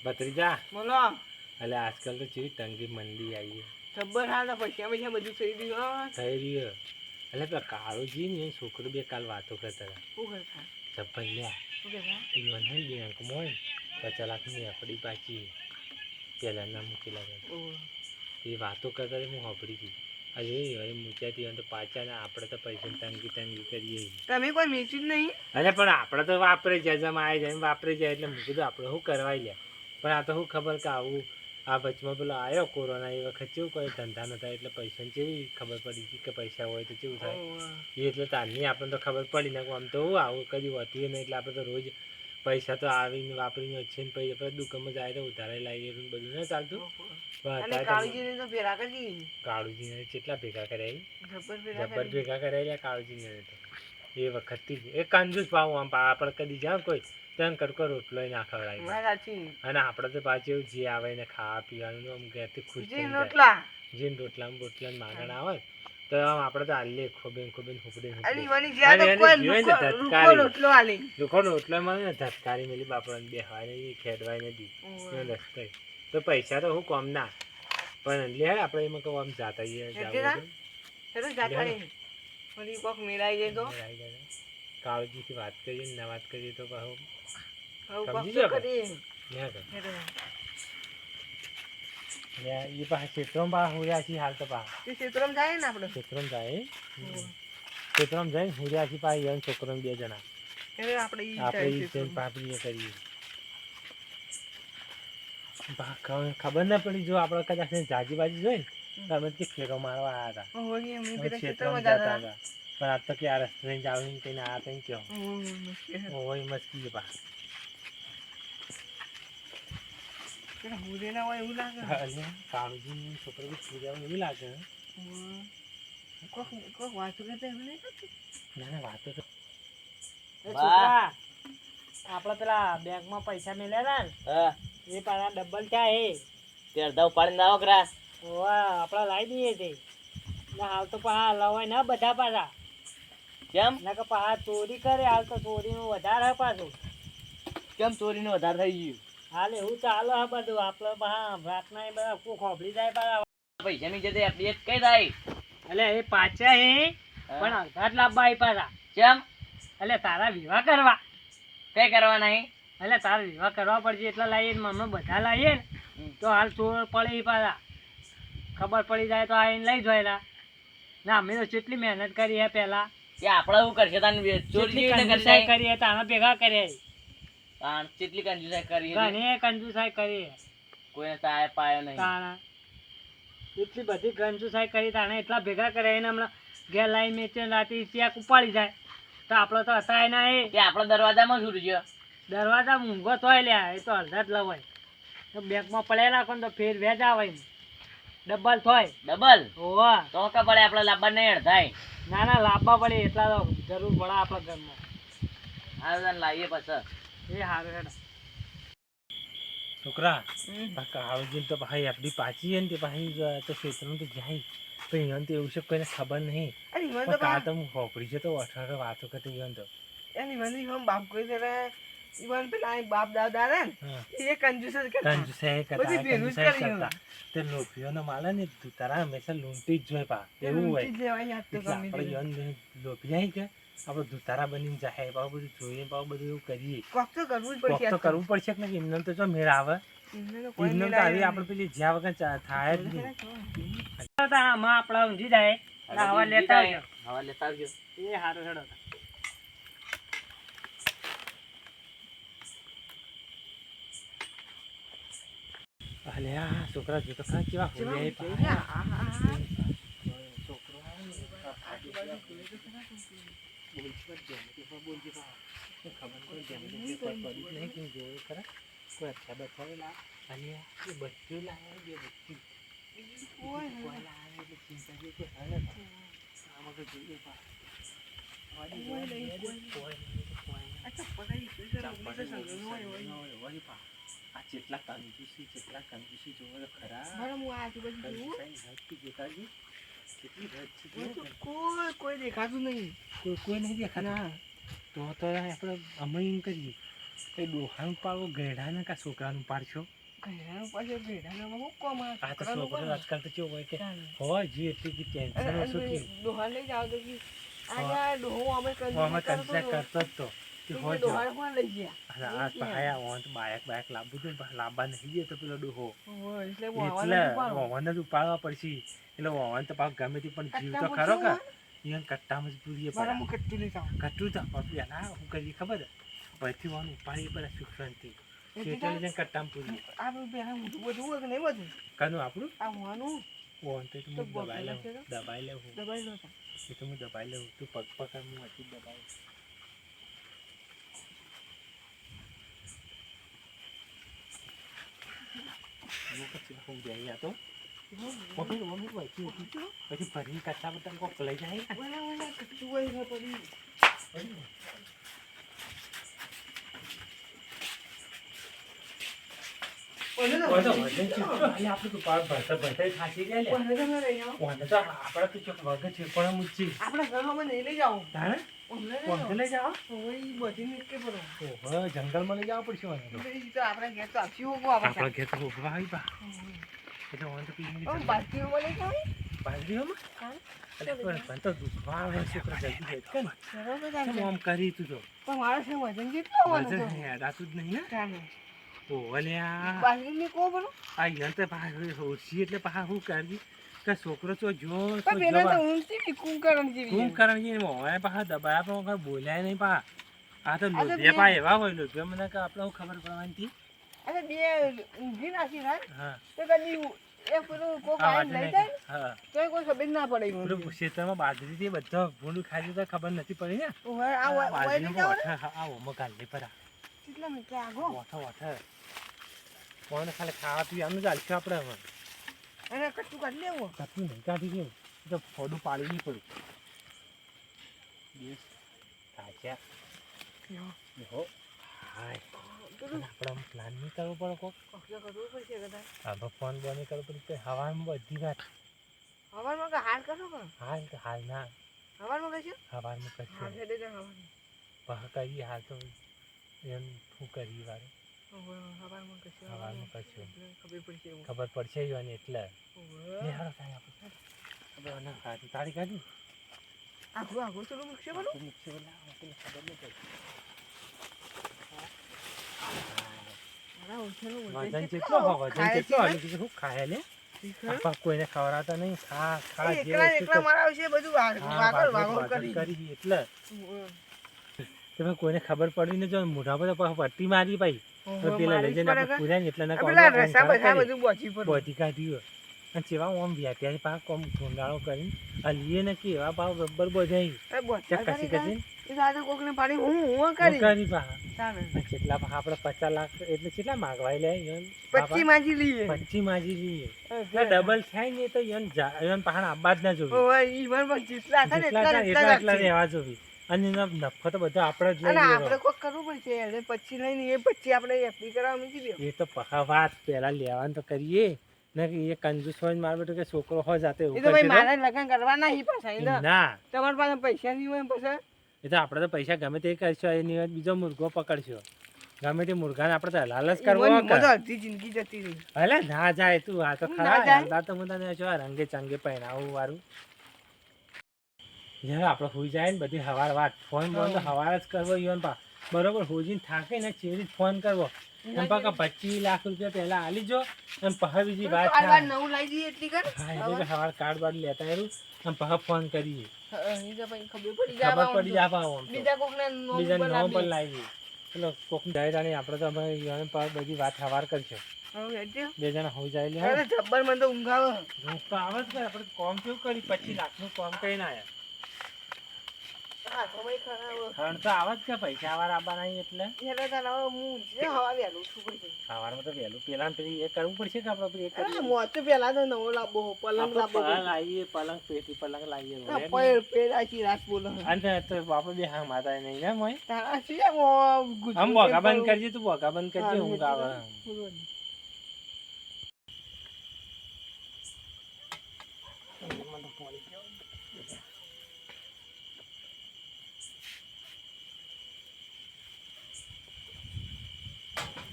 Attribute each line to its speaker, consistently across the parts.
Speaker 1: ભત્રીજા
Speaker 2: બોલો
Speaker 1: એટલે આજકાલ તો ચેવી તંગી મંદી આવી
Speaker 2: ખબર હા પૈસા પૈસા બધું થઈ ગયું
Speaker 1: થઈ રહ્યો એટલે પેલા કાળુજી ને એ છોકરો બે કાલ વાતો કરતા હતા
Speaker 2: શું કરતા
Speaker 1: ચપ્પલ લ્યા
Speaker 2: શું કરતા
Speaker 1: ઈવન હે બેંકમાં હોય 50 લાખની એફડી પાછી પહેલાંના મૂકેલા હતા એ વાતો કરતા હું સાંભળી હતી અરે હવે મૂક્યાથી હોય તો પાછા ને આપણે તો પૈસા તંગી તંગી કરીએ
Speaker 2: તમે કોઈ મેચી જ નહીં
Speaker 1: અરે પણ આપણે તો વાપરે જાય જમા આવી જાય વાપરી જાય એટલે મૂકી કીધું આપણે શું કરવાય લ્યા પણ આ તો શું ખબર કે આવું આ વચમાં પેલો આવ્યો કોરોના એ વખત કેવું કોઈ ધંધા નતા એટલે પૈસાની કેવી ખબર પડી હતી કે પૈસા હોય તો કેવું થાય એ એટલે તારની આપણને તો ખબર પડી ને આમ તો આવું કદી હોતી નહીં એટલે આપણે તો રોજ પૈસા તો આવીને વાપરીને છે ને પૈસા આપણે દુકાનમાં જાય તો ઉધારે લાવીએ બધું ના ચાલતું કાળુજીને કેટલા ભેગા કર્યા જબર ભેગા કરાયેલા કાળુજીને તો એ વખતથી એ કંજૂસ ભાવ આમ આપણે કદી જાવ કોઈ ત્યાં કડકો રોટલો ના ખવડાવી અને આપણે તો પાછું એવું જે આવે ને ખાવા પીવાનું આમ ઘેરથી ખુશ થઈ જાય જેને રોટલા બોટલા માગણ આવે તો આમ આપણે તો હાલીએ ખોબીને ખોબીને હુકડી રૂખો રોટલો મળે ને ધટકારી મેલી બાપડાને બેહવાય ને ખેડવાય ને દી રસ્તે તો પૈસા તો હું કોમ ના પણ લે આપણે એમાં કહું આમ જાતા કાળજીથી વાત કરીએ ને ના વાત કરીએ તો સમજી જાવ એ પાસે ક્ષેત્રમાં પા હુર્યા છીએ હાલ તો પા
Speaker 2: ક્ષેત્રમાં જાય ને આપણે
Speaker 1: ક્ષેત્રમાં જાય ક્ષેત્રમાં જઈને હુર્યા છીએ પા યન છોકરો બે જણા આપણે પાપડી કરીએ ખબર ના પડી જો આપણે કદાચ જાજી બાજી જોઈ ને અમે કે ફેરો મારવા આવ્યા હતા ક્ષેત્રમાં જતા હતા પણ આજ તો કે આ રસ્તે જાવ કઈને આ કઈ કયો હોય મસ્કી પા કાળુજી છોકરો એવું લાગે ના વાતો તો આપડે પેલા બેંકમાં પૈસા મેલ્યા હતા ને એ પાછા ડબલ ક્યાં હે
Speaker 3: ત્યાં ઉપાડીને આવો કરા
Speaker 1: આપડે લાવી દઈએ તે હાલ તો પાછા લવાય ના બધા પાછા
Speaker 3: કેમ
Speaker 1: ના કે પાછા ચોરી કરે હાલ તો ચોરીનું વધારે પાછું
Speaker 3: કેમ ચોરીનું વધારે થઈ ગયું
Speaker 1: હાલ એવું ચાલો હા બધું આપડે પાછા રાતના એ બધા કોઈ ખોબલી જાય પાછા
Speaker 3: પૈસાની જગ્યાએ આપડી એક કઈ થાય
Speaker 1: એટલે એ પાછા હે પણ અડધા જ લાવવા આવી પાછા
Speaker 3: કેમ
Speaker 1: એટલે તારા વિવાહ કરવા
Speaker 3: કઈ કરવા નહીં
Speaker 1: એટલે તારા વિવાહ કરવા પડશે એટલા લાવીએ ને અમે બધા લાવીએ ને તો હાલ ચોર પડે પાછા ખબર પડી જાય તો આઈને લઈ જોયેલા ના અમે તો કેટલી મહેનત કરી હે પેલા
Speaker 3: કે આપણે શું કરશે તાને
Speaker 1: ચોરી કરી તારા ભેગા કર્યા
Speaker 3: કેટલી કંજુસાઈ કરી
Speaker 1: ઘણી કંજુસાઈ કરી
Speaker 3: કોઈને ચાય પાયો નહીં
Speaker 1: તાણા એટલી બધી કંજુસાઈ કરી તાણે એટલા ભેગા કર્યા એને હમણાં ઘેર લાવી મેચે રાતે ચેક ઉપાડી જાય તો આપણે તો હતા એના એ
Speaker 3: આપણો દરવાજામાં શું રહ્યો
Speaker 1: દરવાજા મૂંગો તોય લ્યા એ તો અડધા જ લવાય તો બેંકમાં પડ્યા રાખો ને તો ફેર વેજ આવે ને ડબલ થોય
Speaker 3: ડબલ
Speaker 1: ઓવા
Speaker 3: તો કે પડે આપણે લાંબા નહીં અડધાય
Speaker 1: ના ના લાંબા પડે એટલા તો જરૂર પડે આપણા ઘરમાં
Speaker 3: આ લાવીએ પછી
Speaker 1: એ સારું હેડા છોકરા કાળુજી તો ભાઈ આપણી પાછી છે ને તે ભાઈ તો ક્ષેત્રમાં તો જાય પણ એને તો એવું છે કોઈને ખબર નહીં કાલ તો હું હોપડી છે તો અઠાર વાતો કરતી ગયો તો
Speaker 2: એની મને બાપ કોઈ જરા ઈવન પેલા બાપ દાદા ને એ
Speaker 1: કંજુસાઈ કરતા તે લોભીઓનો માલે ને તારા હંમેશા લૂંટી જ જોઈ પા એવું હોય આપણે લોભિયા કે આપણે ધુતારા બનીને જાય પાવ બધું જોઈએ પાવ બધું એવું કરીએ કરવું પડશે કે નહીં એમને તો જો મેળ આવે એમને તો આવી આપણે પેલી જ્યાં વગર થાય જ નહીં આમાં આપણા ઊંઘી જાય હવા લેતા
Speaker 3: આવજો
Speaker 1: એ સારું હેડો અલે આ છોકરા જો તો ખા કેવા જેટલા કંજૂસી જોવે ખરા
Speaker 2: કોઈ દેખાતું નહીં
Speaker 1: કોઈ નહીં દેખાતા તો આપણે અમે એમ કરીએ એ ડોહાનું પાડવો ગયડાને કા છોકરાનું પાડશો
Speaker 2: ઘેરાનું પાછું ભેડાનામાં હું કોમ આ
Speaker 1: આ તો
Speaker 2: છોકરાનું
Speaker 1: છોકરો
Speaker 2: કોમ?
Speaker 1: આજકાલ તો કેવું હોય કે
Speaker 2: ચાલે.
Speaker 1: હોય જી એટલી કે ટેન્શન
Speaker 2: અને
Speaker 1: ઓછું કે
Speaker 2: ડોહા લઈ જાઓ તો કે આજે આ ડોહો અમે
Speaker 1: હું અમે કંસા કરતો જ તો કે
Speaker 2: તું
Speaker 1: હોય
Speaker 2: કોઈ ડોહાને કોણ લઈ ગયા?
Speaker 1: અને આ ભાઈ આ તો બાયક લાવવું તો લાવવા નહીં દે તો પેલો ડોહો
Speaker 2: ઓહો, એટલે
Speaker 1: એટલે
Speaker 2: વાવાને ઉપાડો.
Speaker 1: વવાને જ ઉપાડવા પડશે એટલે વવાને તો પાછું ગમે તે પણ જીવ તો
Speaker 2: કટ્ટા
Speaker 1: ખરો કે
Speaker 2: પૂછ્યું
Speaker 1: એને કટ્ટા મજબૂરી
Speaker 2: મારા હું કટ્ટું લઈ જાઉં.
Speaker 1: કટું તો પેલા શું કરીએ ખબર વહીથી વાનું ઉપાડીએ પેલા સુખ શાંતિ
Speaker 2: એટલે
Speaker 1: ખેતર જઈને કટ્ટામાં પૂરીએ
Speaker 2: આ બધું પહેલા મોટું બધું હોય કે નહીં બધું?
Speaker 1: કાનું આપણું
Speaker 2: આ હોવાનું
Speaker 1: ઓન તો હું
Speaker 2: તો
Speaker 1: દબાઈ લઉં
Speaker 2: બગડે છે તો?
Speaker 1: દબાઈ લઉં
Speaker 2: દબાઈ લો તા.
Speaker 1: એ તો હું દબાઈ લઉં તું પગ પકડ હું હજી દબાઈ હું જઈ તો મમ્મી મમ્મી વહીથી પછી ફરીને કચ્છા બધા કોક લઈ જાય
Speaker 2: ઓલા ઓલા કટ્ટું હોય છે પડી. ઓલે તો
Speaker 1: ઓય તો વજન ચીપકો હાલે આપણે તો પાર ભરતા થાકી ગયા લે
Speaker 2: ઓલે તો મેં લઈ જાઉં.
Speaker 1: ઓને તો આપણા તો ચોક વગર છે પણ મૂચી
Speaker 2: આપણા ઘરમાં નહીં લઈ જાઉં.
Speaker 1: તાણે
Speaker 2: ઓલે લઈ
Speaker 1: કોણ
Speaker 2: જાઉં.
Speaker 1: લઈ જાઓ
Speaker 2: ઓય ઈ બધી નીકળે પડો.
Speaker 1: ઓહો જંગલમાં લઈ જવા પડશે મને તો
Speaker 2: એટલે ઈ તો આપણા ઘેર તો આવશે હોગો આપણે.
Speaker 1: આપણા ઘેર તો ઉભા આવી બા એટલે ઓન તો પીને
Speaker 2: ઓમ બાજરીમાં લઈ જાઉં.
Speaker 1: બાજરીઓમાં
Speaker 2: હા.
Speaker 1: એટલે પણ તો દુખવા આવે છે તો જલ્દી જાય કે ને
Speaker 2: સરસ જ
Speaker 1: કેમ
Speaker 2: આવશે.
Speaker 1: આમ કરી તું તો
Speaker 2: પણ મારે છે વજન કેટલું આવવાનું
Speaker 1: વજન
Speaker 2: તો?
Speaker 1: નહીં યાદાતું જ નહીં ને
Speaker 2: ચાલે.
Speaker 1: ઓહો લ્યા
Speaker 2: બાજરીની કહો બોલો.
Speaker 1: આ યંત્ર પાછળ હોશી એટલે પાછા શું કરજી કે છોકરો તો જો
Speaker 2: પણ પેલા તો ઊંચી બી કુંકરણ જેવી
Speaker 1: શું
Speaker 2: છે.
Speaker 1: કરણજી મોય પાછા દબાયા પણ વખત બોલ્યા નહીં પા આ તો
Speaker 2: આ તો
Speaker 1: લોભિયા
Speaker 2: બે-
Speaker 1: પા એવા હોય લોભિયા મને કે આપણે શું ખબર પડવાની હતી
Speaker 2: અરે બે ઊંઘી નાખી ના
Speaker 1: હા
Speaker 2: તો કદી એ પેલું કોક
Speaker 1: આ
Speaker 2: આવીને
Speaker 1: વાંચે
Speaker 2: લઈ
Speaker 1: નહીં.
Speaker 2: જાય
Speaker 1: હા
Speaker 2: તોય કોઈ ખબર ના પડે ઈ
Speaker 1: પેલું
Speaker 2: મને.
Speaker 1: ક્ષેત્રમાં બાજરી થી બધા ભૂંડું ખાઈ તો ખબર નથી પડી ને
Speaker 2: ઓવે, આ ઓય લઈ જાઓ ને.
Speaker 1: આ ઓમો ગાલી પરા
Speaker 2: કેટલા મીઠા આગો.
Speaker 1: ઓઠો કોને ખાલી ખાવા પીવાનું ચાલશે આપણે હવે
Speaker 2: અને કટું કાઢી લેવું.
Speaker 1: કશું નહીં કાઢી ગયું તો ફોડું પાડી નહીં પડ્યું બેસ તાજા હો હાય
Speaker 2: પેલું
Speaker 1: આપણે પ્લાન નહીં કરવો પડે કોક
Speaker 2: કશું કરવું પડશે કદાચ.
Speaker 1: આપણે ફોન બંધ કરવો પડે હવામાં બધી વાત
Speaker 2: હવારમાં કે હાલ કરો કે?
Speaker 1: હાલ ના
Speaker 2: હવારમાં કહેશો?
Speaker 1: હવામાં
Speaker 2: હાલ
Speaker 1: કશું
Speaker 2: છે એટલે હવારમાં.
Speaker 1: કરીએ હાલ તો એમ શું કરીએ વારે
Speaker 2: ઓવે, હવારમાં કહેશો.
Speaker 1: હવારમાં કશું
Speaker 2: એટલે ખબર પડશે એવું.
Speaker 1: ખબર પડશે યોને એટલે
Speaker 2: ઓવે.
Speaker 1: લે હાલો કાંઈ આપણે હવે આને કાઢી તાળી કાઢ્યું
Speaker 2: આઘું આઘું થોડું મૂકશે બોલો.
Speaker 1: તો મિક્સી બોલા આપણને ખબર નહીં પડી
Speaker 2: મારા ઓછાનું
Speaker 1: વજન
Speaker 2: વજન
Speaker 1: કેટલો
Speaker 2: કેટલો?
Speaker 1: હોય વજન
Speaker 2: ખાય
Speaker 1: કેટલો
Speaker 2: છે
Speaker 1: હાલે કે શું ખાય લે
Speaker 2: શીખર?
Speaker 1: આપા કોઈને ખવડાવતા નહીં ખા ખા જે
Speaker 2: એકલા
Speaker 1: વસ્તુ
Speaker 2: એકલા
Speaker 1: તો-
Speaker 2: મારા વિશે બધું
Speaker 1: હા,
Speaker 2: વાગડ
Speaker 1: વાગડ
Speaker 2: વાગડ
Speaker 1: વાગડ
Speaker 2: કરી.
Speaker 1: કરી એટલે
Speaker 2: ઓવે.
Speaker 1: તમે કોઈને ખબર પડી ને જો મોઢા પર પાછું પટ્ટી મારી ભાઈ તો પેલા
Speaker 2: મારી
Speaker 1: લઈ જઈને
Speaker 2: જ
Speaker 1: આપણે
Speaker 2: પડે
Speaker 1: પૂર્યા ને એટલે ના
Speaker 2: કે? પેલા
Speaker 1: કોમ
Speaker 2: રસા બધા
Speaker 1: કરી.
Speaker 2: બધું બોચી પડે.
Speaker 1: બોધી કાઢ્યું અને જેવા ઓમ વ્યાપ્યા પાક કોમ ઢોંગાળો કરીને હલીએ ને કે એવા ભાવ બબ્બર બોજાઈ
Speaker 2: અરે બોચા
Speaker 1: ચક કસી
Speaker 2: કરી
Speaker 1: કસી
Speaker 2: એ સાથે કોકને પાડી હું કરી
Speaker 1: કરી પા
Speaker 2: ચાલે.
Speaker 1: કેટલા પા આપણે 50 લાખ એટલે કેટલા માગવાય લે યન
Speaker 2: 25 માંજી લઈએ.
Speaker 1: 25 માજી લઈએ
Speaker 2: હા,
Speaker 1: ડબલ થાય ને તો યન પહાણ આબાદ ના જોવી
Speaker 2: ઓવે, ઈ મને પણ જેટલા થાય ને
Speaker 1: જેટલા
Speaker 2: એટલા
Speaker 1: થાય
Speaker 2: ને એટલા
Speaker 1: એટલા એટલા
Speaker 2: રાખશે.
Speaker 1: રહેવા જોવી અને એનો નફો તો બધો આપણે જ
Speaker 2: અને
Speaker 1: લઈ
Speaker 2: આપણે
Speaker 1: લેવાનો.
Speaker 2: કોક કરવું પડશે એટલે 25 લઈને એ 25 આપણે એફડી કરાવવા મૂકી દો.
Speaker 1: એ તો પહા વાત પહેલા લેવાનું તો કરીએ ને કે એ કંજૂસ હોય ને માર બેટો કે છોકરો હોય જાતે એવું
Speaker 2: એ તો ભાઈ
Speaker 1: કરશે
Speaker 2: મારે લગ્ન કરવા નહીં પાછા
Speaker 1: તો?
Speaker 2: એ તો
Speaker 1: ના
Speaker 2: તમારી પાસે પૈસા નહીં હોય ને પછી
Speaker 1: એ તો આપણે તો પૈસા ગમે તે કરશો એની વાત બીજો મુર્ગો પકડશો ગમે તે મુર્ગાને આપણે તો લાલચ કરવો
Speaker 2: ઈવન
Speaker 1: કે
Speaker 2: તો અડધી જિંદગી જતી રહી.
Speaker 1: અલે ના જાય તું આ તો
Speaker 2: ના
Speaker 1: ખરા
Speaker 2: જાય.
Speaker 1: યાર તો હું તને જો રંગે ચંગે પહેરાવું વારું યાર આપણે હોઈ જાય ને બધી હવાર વાત ફોન બોન તો હવાર જ કરવો ઈવન પા બરોબર હોજીને થાકે ને ચેરી ફોન કરવો એમ પા કે 25 લાખ રૂપિયા પહેલા આલી જો એમ પહા બીજી વાત
Speaker 2: કાલ બાર
Speaker 1: થાય.
Speaker 2: નવું લાવી દઈએ એટલી કર.
Speaker 1: હા એટલે કે હવાર કાર્ડ બાર્ડ લેતા આવ્યું એમ પહા ફોન કરીએ
Speaker 2: ઈ તો પછી ખબર પડી જાય
Speaker 1: ખબર
Speaker 2: આમ
Speaker 1: પડી
Speaker 2: તો.
Speaker 1: જાય પા આમ તો.
Speaker 2: બીજા કોકના નોમ
Speaker 1: બીજા
Speaker 2: પર
Speaker 1: નામ પર
Speaker 2: આપીએ.
Speaker 1: લાવી ચલો કોક ડાયરાની આપણે તો હવે ઈવન પા બધી વાત હવાર કરશો
Speaker 2: હવે હેડજો.
Speaker 1: બે જણા હોઈ જાય લે
Speaker 2: અરે જબ્બર મને તો ઊંઘ આવે.
Speaker 1: હું તો આવે જ કરે આપણે કોમ કેવું કરી 25 લાખનું કોમ કરીને આયા
Speaker 2: હા તો ભાઈ ખરા
Speaker 1: ખણ તો આવે જ કે પૈસા વાર આવવાના નહીં એટલે
Speaker 2: એટલે તને હવે હું જે હવા વહેલું છું પડશે.
Speaker 1: સવારમાં તો વહેલું પેલા પેલી એ કરવું પડશે કે આપણે પેલી એ
Speaker 2: અરે
Speaker 1: કરીએ
Speaker 2: મોત તો પેલા તો નવો લાવવો પલંગ
Speaker 1: આપણે
Speaker 2: લાવવો
Speaker 1: પલંગ લાવીએ પલંગ પેટી પલંગ લાવીએ
Speaker 2: આ
Speaker 1: હવે.
Speaker 2: પેડ પેડ આખી રાત બોલો
Speaker 1: અને તો આપણે બે હા માતા નહીં ને મોય
Speaker 2: તારા છે આમ
Speaker 1: આમ બોગા બંધ કરજે તું બોગા બંધ કરજે
Speaker 2: હા,
Speaker 1: ઊંઘ આવે
Speaker 2: બોલો.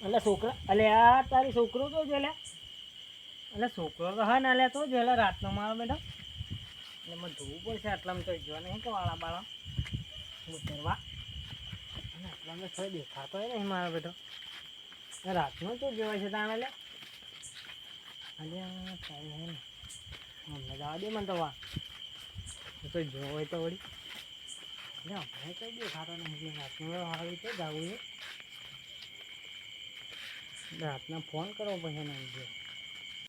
Speaker 4: એટલે છોકરા અલે આ તારી છોકરો તો જો લે એટલે છોકરો તો હા ના લે તો જો રાતનો મારો બેટા એટલે મને ધોવું પડશે આટલામાં તો જો નહીં કે વાળા બાળા ઉતરવા અને આટલામાં તો થોડી દેખાતો હોય નહીં મારો બેટો રાતનો તો જોવાય છે તાણે લે અલે તારી હે ને અમને જવા દે મને તો વા તો જોવો હોય તો વળી એટલે હમણાં કઈ દેખાતો નહીં રાતનો આવી તો જવું છે રાતના ફોન કરવો પછી એને